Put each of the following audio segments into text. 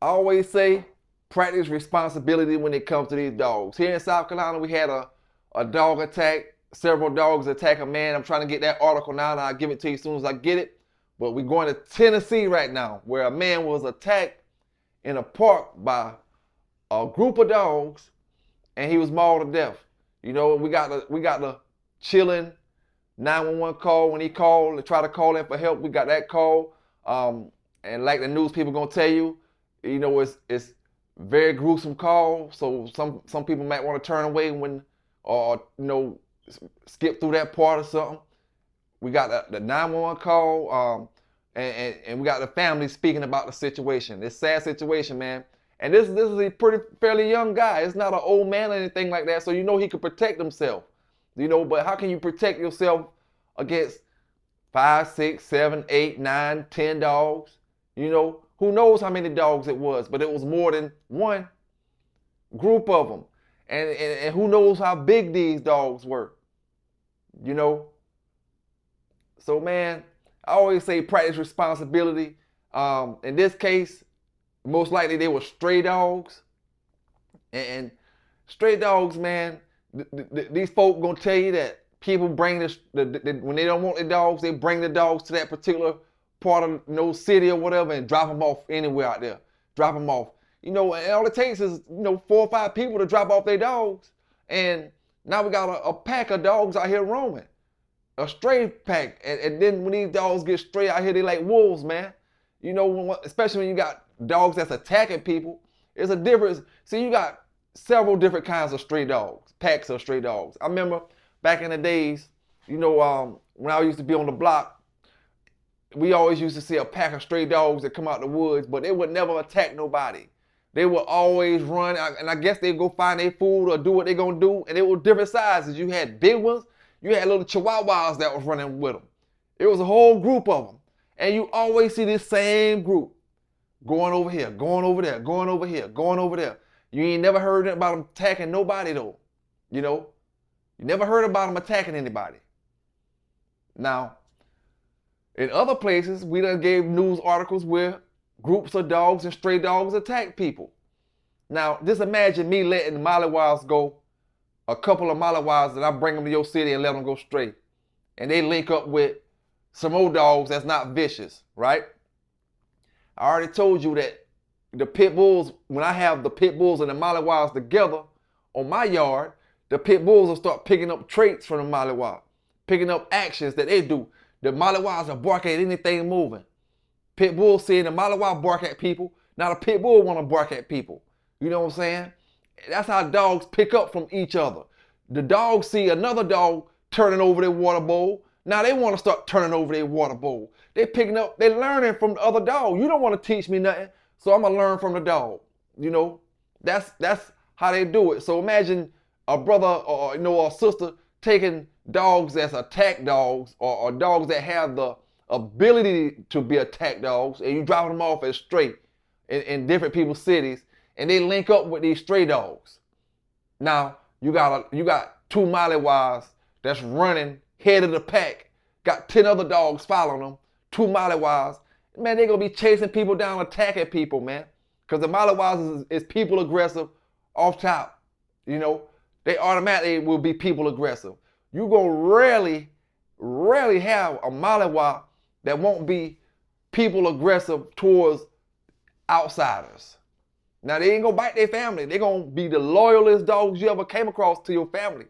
I always say practice responsibility when it comes to these dogs. Here in South Carolina, we had a dog attack, several dogs attack a man. I'm trying to get that article now, and I'll give it to you as soon as I get it. But we're going to Tennessee right now, where a man was attacked in a park by a group of dogs, and he was mauled to death. We got the chilling 911 call when he called to try to call in for help. We got that call, and like the news people gonna tell you, it's very gruesome call. So some people might want to turn away or skip through that part or something. We got the 911 call, and we got the family speaking about the situation. This sad situation, man. And this is a fairly young guy. It's not an old man or anything like that. So he could protect himself. But how can you protect yourself against 5, 6, 7, 8, 9, 10 dogs? Who knows how many dogs it was, but it was more than one group of them. And who knows how big these dogs were, So, man, I always say practice responsibility. In this case, most likely they were stray dogs. And stray dogs, man, these folk gonna tell you that people bring when they don't want the dogs, they bring the dogs to that particular part of city or whatever and drop them off anywhere out there. Drop them off. And all it takes is 4 or 5 people to drop off their dogs, and now we got a pack of dogs out here roaming. A stray pack, and then when these dogs get stray out here, they like wolves, man. Especially when you got dogs that's attacking people. It's a difference. See, you got several different kinds of stray dogs, packs of stray dogs. I remember back in the days, when I used to be on the block, we always used to see a pack of stray dogs that come out the woods, but they would never attack nobody. They would always run, and I guess they'd go find their food or do what they're gonna do, and they were different sizes. You had big ones, you had little chihuahuas that was running with them. It was a whole group of them. And you always see this same group going over here, going over there, going over here, going over there. You ain't never heard about them attacking nobody though. You never heard about them attacking anybody. Now, in other places, we done gave news articles where groups of dogs and stray dogs attack people. Now, just imagine me letting mollywows go, a couple of mollywows, and I bring them to your city and let them go stray. And they link up with some old dogs that's not vicious, right? I already told you that the pit bulls, when I have the pit bulls and the mollywows together on my yard, the pit bulls will start picking up traits from the mollywow, picking up actions that they do. The mollywows will bark at anything moving. Pit bulls seeing the mollywow bark at people. Now the pit bull want to bark at people. You know what I'm saying? That's how dogs pick up from each other. The dogs see another dog turning over their water bowl. Now they want to start turning over their water bowl. They're picking up, they're learning from the other dog. You don't want to teach me nothing, so I'm going to learn from the dog. That's how they do it. So imagine a brother or a sister taking dogs that's attack dogs or dogs that have the ability to be attack dogs, and you dropping them off as stray in different people's cities, and they link up with these stray dogs. Now you got 2 mollywows that's running head of the pack, got 10 other dogs following them, 2 mollywows. Man, they're gonna be chasing people down, attacking people, man. Because the mollywows is people aggressive off top. They automatically will be people aggressive. You're gonna rarely have a mollywow that won't be people aggressive towards outsiders. Now, they ain't gonna bite their family. They're gonna be the loyalest dogs you ever came across to your family.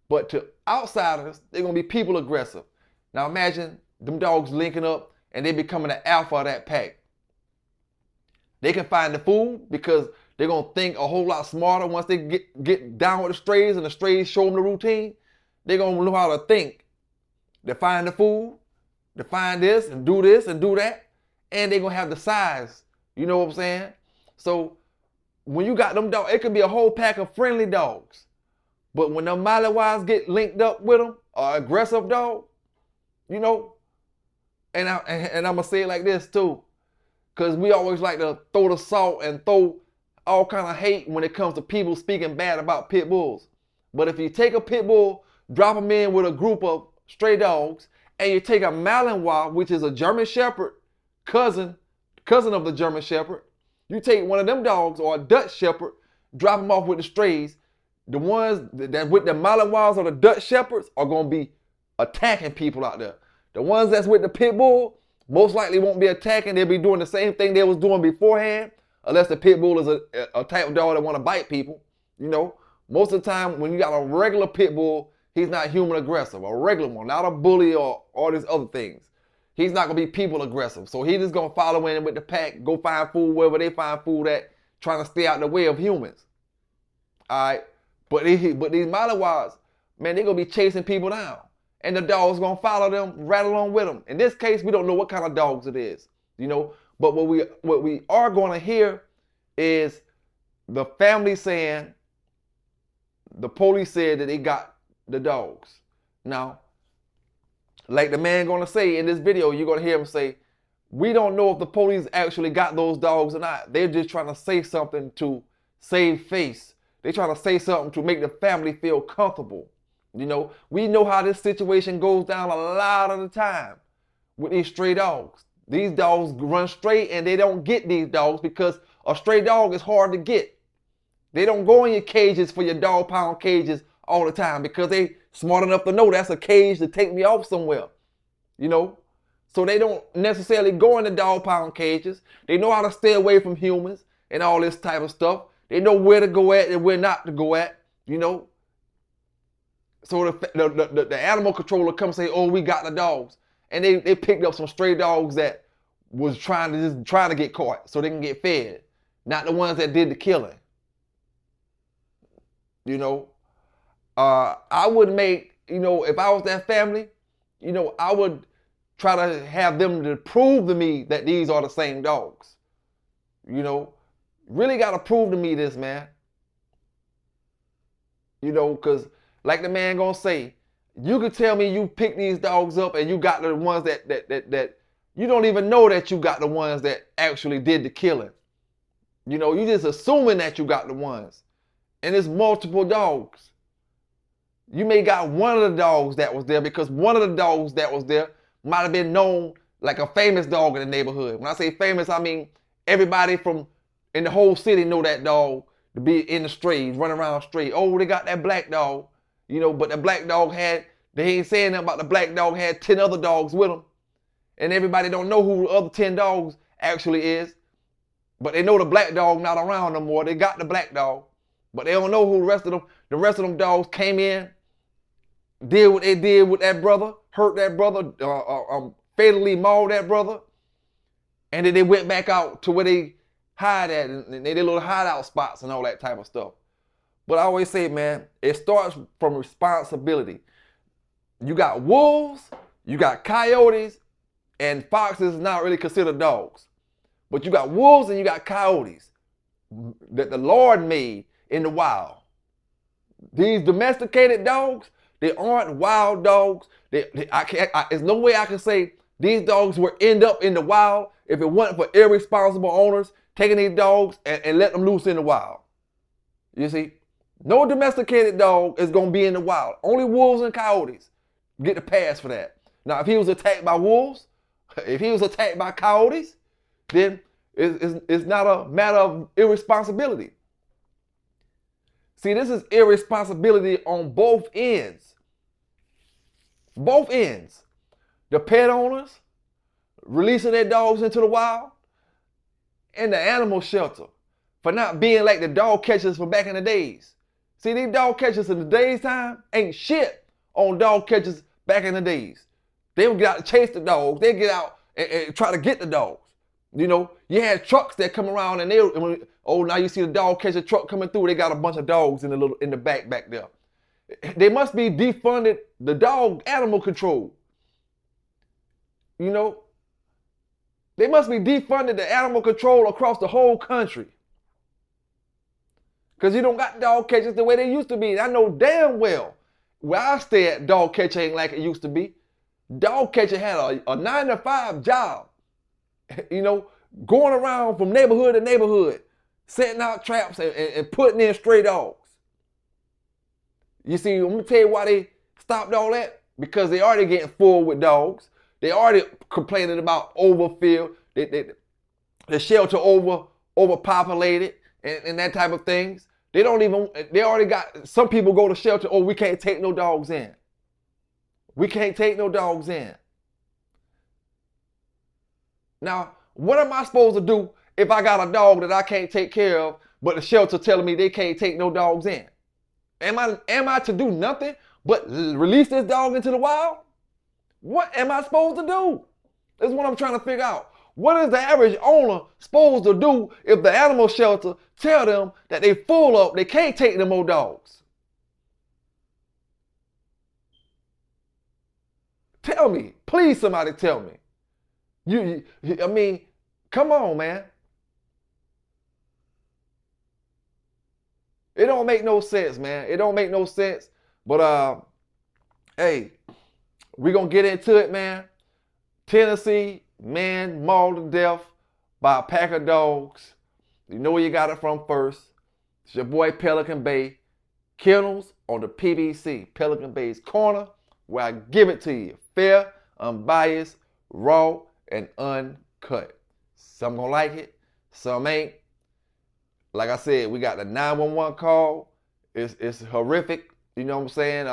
But to outsiders, they're gonna be people aggressive. Now imagine them dogs linking up and they becoming the alpha of that pack. They can find the food because they're gonna think a whole lot smarter once they get down with the strays and the strays show them the routine. They're gonna know how to think. They find the food, they find this and do that, and they're gonna have the size. You know what I'm saying? So when you got them dogs, it could be a whole pack of friendly dogs. But when them mollywows get linked up with them, or aggressive dog, and I'm gonna say it like this too, because we always like to throw the salt and throw all kind of hate when it comes to people speaking bad about pit bulls. But if you take a pit bull, drop them in with a group of stray dogs, and you take a Malinois, which is a German Shepherd, cousin of the German Shepherd, You take one of them dogs or a Dutch Shepherd, drop them off with the strays. The ones that with the Malinois or the Dutch Shepherds are going to be attacking people out there. The ones that's with the pit bull most likely won't be attacking. They'll be doing the same thing they was doing beforehand, unless the pit bull is a type of dog that want to bite people. You know, most of the time when you got a regular pit bull, he's not human aggressive. A regular one, not a bully or all these other things. He's not going to be people aggressive. So he's just going to follow in with the pack, go find food wherever they find food at, trying to stay out the way of humans. All right? But these Malinois, man, they're going to be chasing people down. And the dog's going to follow them right along with them. In this case, we don't know what kind of dogs it is, you know. But what we are going to hear is the family saying, the police said that they got the dogs. Now, like the man gonna say in this video, you're gonna hear him say, we don't know if the police actually got those dogs or not. They're just trying to say something to save face. They're trying to say something to make the family feel comfortable. You know, we know how this situation goes down a lot of the time with these stray dogs. These dogs run straight and they don't get these dogs because a stray dog is hard to get. They don't go in your cages for your dog pound cages all the time because they smart enough to know that's a cage to take me off somewhere, you know. So they don't necessarily go in the dog pound cages. They know how to stay away from humans and all this type of stuff. They know where to go at and where not to go at, you know. So the animal controller comes say, oh, we got the dogs. And they picked up some stray dogs that was trying to get caught so they can get fed. Not the ones that did the killing. You know, I would make, you know, if I was that family, you know, I would try to have them to prove to me that these are the same dogs. You know, really got to prove to me this, man. You know, because like the man gonna say, you could tell me you picked these dogs up and you got the ones that you don't even know that you got the ones that actually did the killing. You know, you just assuming that you got the ones. And it's multiple dogs. You may got one of the dogs that was there because one of the dogs that was there might have been known like a famous dog in the neighborhood. When I say famous, I mean everybody from in the whole city know that dog to be in the streets, running around the street. Oh, they got that black dog, you know, but the black dog they ain't saying nothing about the black dog had 10 other dogs with him. And everybody don't know who the other 10 dogs actually is. But they know the black dog not around no more. They got the black dog. But they don't know who the rest of them dogs came in, did what they did with that brother, hurt that brother, fatally mauled that brother. And then they went back out to where they hide at, and they did little hideout spots and all that type of stuff. But I always say, man, it starts from responsibility. You got wolves, you got coyotes, and foxes is not really considered dogs. But you got wolves and you got coyotes that the Lord made in the wild. These domesticated dogs, they aren't wild dogs. There's no way I can say these dogs would end up in the wild if it wasn't for irresponsible owners taking these dogs and let them loose in the wild. You see, no domesticated dog is going to be in the wild. Only wolves and coyotes get the pass for that. Now, if he was attacked by wolves, if he was attacked by coyotes, then it's not a matter of irresponsibility. See, this is irresponsibility on both ends. Both ends. The pet owners releasing their dogs into the wild, and the animal shelter for not being like the dog catchers from back in the days. See, these dog catchers in the days time ain't shit on dog catchers back in the days. They would get out to chase the dogs. They get out and try to get the dogs. You know, you had trucks that come around and now you see the dog catcher truck coming through. They got a bunch of dogs in the back there. They must be defunded the dog animal control. You know, they must be defunded the animal control across the whole country. Because you don't got dog catchers the way they used to be. I know damn well where I stay at, dog catcher ain't like it used to be. Dog catcher had a 9-to-5 job. You know, going around from neighborhood to neighborhood, setting out traps and putting in stray dogs. You see, I'm going to tell you why they stopped all that. Because they already getting full with dogs. They already complaining about overfill. The shelter overpopulated and that type of things. They already got, some people go to shelter, oh, we can't take no dogs in. We can't take no dogs in. Now, what am I supposed to do if I got a dog that I can't take care of, but the shelter telling me they can't take no dogs in? Am I to do nothing but release this dog into the wild? What am I supposed to do? That's what I'm trying to figure out. What is the average owner supposed to do if the animal shelter tell them that they full up, they can't take no more dogs? Tell me, please, somebody tell me. I mean, come on, man. It don't make no sense, man. It don't make no sense. But hey, we're gonna get into it, man. Tennessee, man mauled to death by a pack of dogs. You know where you got it from first. It's your boy Pelican Bay K9s on the PBC, Pelican Bay's Corner, where I give it to you. Fair, unbiased, raw, and uncut. Some gonna like it, some ain't. Like I said, we got the 911 call. It's horrific. You know what I'm saying?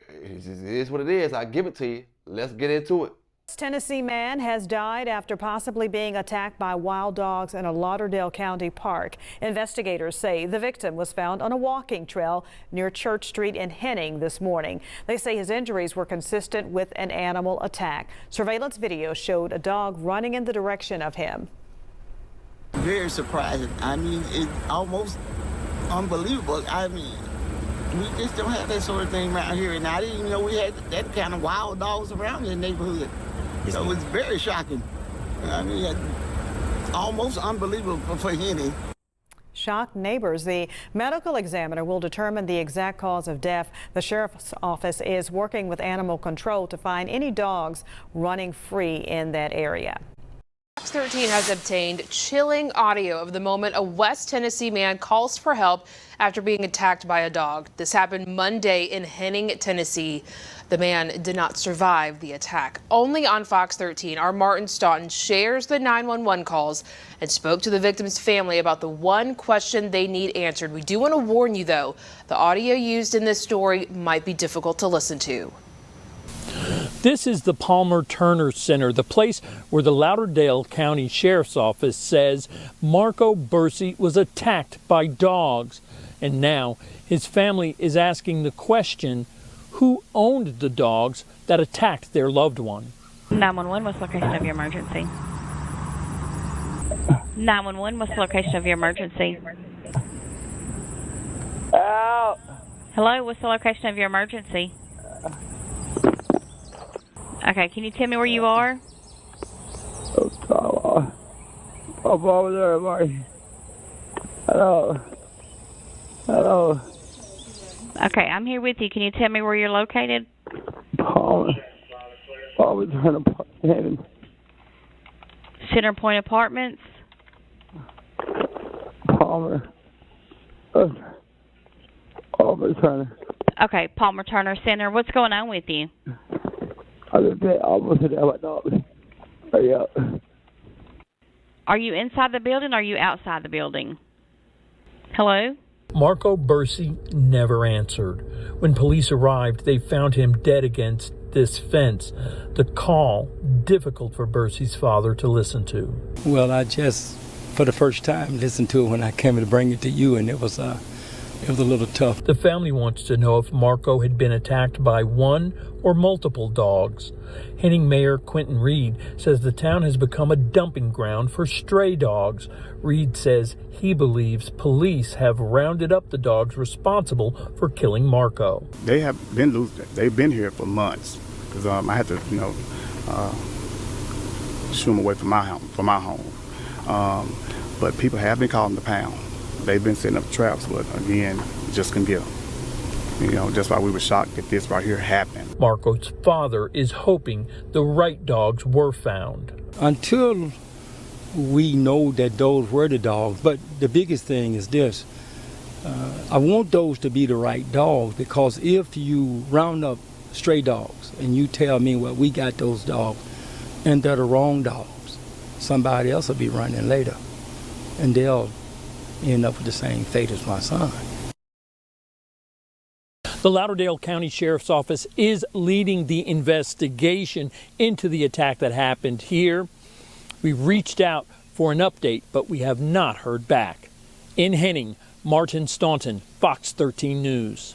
It is what it is. I give it to you. Let's get into it. Tennessee man has died after possibly being attacked by wild dogs in a Lauderdale County park. Investigators say the victim was found on a walking trail near Church Street in Henning this morning. They say his injuries were consistent with an animal attack. Surveillance video showed a dog running in the direction of him. Very surprising. I mean, it's almost unbelievable. I mean, we just don't have that sort of thing around here. And I didn't even know we had that kind of wild dogs around in the neighborhood. So it's very shocking. I mean, it's almost unbelievable for Henny. Shocked neighbors. The medical examiner will determine the exact cause of death. The sheriff's office is working with animal control to find any dogs running free in that area. Fox 13 has obtained chilling audio of the moment a West Tennessee man calls for help after being attacked by a dog. This happened Monday in Henning, Tennessee. The man did not survive the attack. Only on Fox 13, our Martin Staunton shares the 911 calls and spoke to the victim's family about the one question they need answered. We do want to warn you, though, the audio used in this story might be difficult to listen to. This is the Palmer Turner Center, the place where the Lauderdale County Sheriff's Office says Marco Bursey was attacked by dogs. And now his family is asking the question, who owned the dogs that attacked their loved one? 911, what's the location of your emergency? 911, what's the location of your emergency? Help! Hello, what's the location of your emergency? Okay, can you tell me where you are? I'm over there, Marty. Hello. Hello. Okay, I'm here with you. Can you tell me where you're located? Palmer Turner. Center Point Apartments? Palmer Turner. Okay, Palmer Turner Center. What's going on with you? I almost hit my dog. Hurry up. Are you inside the building or are you outside the building? Hello? Marco Bursey never answered. When police arrived, they found him dead against this fence. The call, difficult for Bursey's father to listen to. Well, I just, for the first time, listened to it when I came to bring it to you, and it was a little tough. The family wants to know if Marco had been attacked by one or multiple dogs. Henning Mayor Quentin Reed says the town has become a dumping ground for stray dogs. Reed says he believes police have rounded up the dogs responsible for killing Marco. They have been loose. They've been here for months because I had to, shoo them away from my home. But people have been calling the pound. They've been setting up traps, but again, just couldn't get them. That's why we were shocked that this right here happened. Marco's father is hoping the right dogs were found. Until we know that those were the dogs, but the biggest thing is this. I want those to be the right dogs, because if you round up stray dogs and you tell me, well, we got those dogs and they're the wrong dogs, somebody else will be running later, and they'll end up with the same fate as my son. The Lauderdale County Sheriff's Office is leading the investigation into the attack that happened here. We reached out for an update, but we have not heard back. In Henning, Martin Staunton, Fox 13 News.